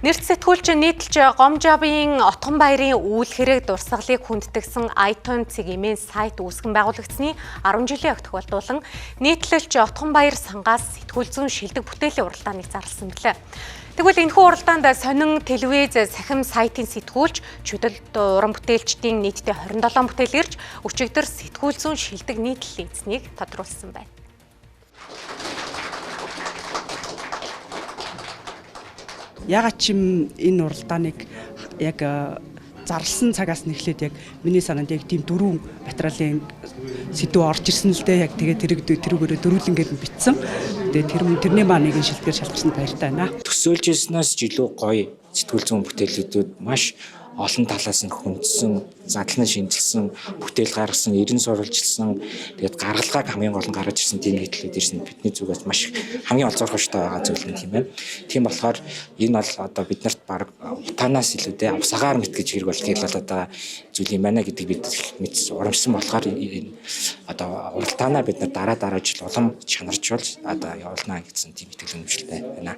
Нэрт сэтгүүлч нийтэлж Гомжавын Отгон баярын үйл хэрэг дурсгалыг хүндэтгсэн iTunes цэгийн сайт үүсгэн байгуулагдсны 10 жилийн огт тохиолдуулан нийтлэлч Отгон баяр сангаас сэтгүүл зүүн шилдэг бүтээлийн уралдааныг зарласан билээ. Тэгвэл энэхүү уралдаанд сонин телевиз сахим сайтын сэтгүүлч чөдөлт уран бүтээлчдийн нийтдээ 27 бүтээл ирж өчигдөр сэтгүүл зүүн шилдэг нийтлэл эзнийг тодруулсан байна. Ягаад ч юм энэ уралдааныг яг зарласан цагаас нэхлээд яг миний санаанд яг тийм дөрвөн материалын сэдв орж ирсэн л дээ. Яг тэгээд тэрүүгээрээ дөрвөлнгээд битсэн. Тэгээд тэрний маа нэгэн шилдгээр шалгарсан баяртай байна. Төсөөлжсэнээс ч илүү гоё сэтгүүл зүүн бүтээлүүдүүд маш олон талаас нь хүндсэн, задлан шинжилсэн, бүтээл гаргасан, эрен сурвалжилсан, тэгээд гаргалгааг хамгийн гол нь гаргаж ирсэн тийм нийтлэлүүд ирсэн бидний зүгээс маш хамгийн олзуурхштай байгаа зүйл нь тийм байна. Тийм болохоор энэ бол одоо биднэрт баг утаанаас илүүтэй авсагаар мэт гэж хэрэг бол хэлэлээд байгаа зүйл юм байна гэдэг бид мэдсэн урамшсан болохоор энэ одоо уралдаанаа бид нар дараа жил улам чанаржуулж одоо явуулна гэсэн тийм итгэл үнэмшилтэй байна.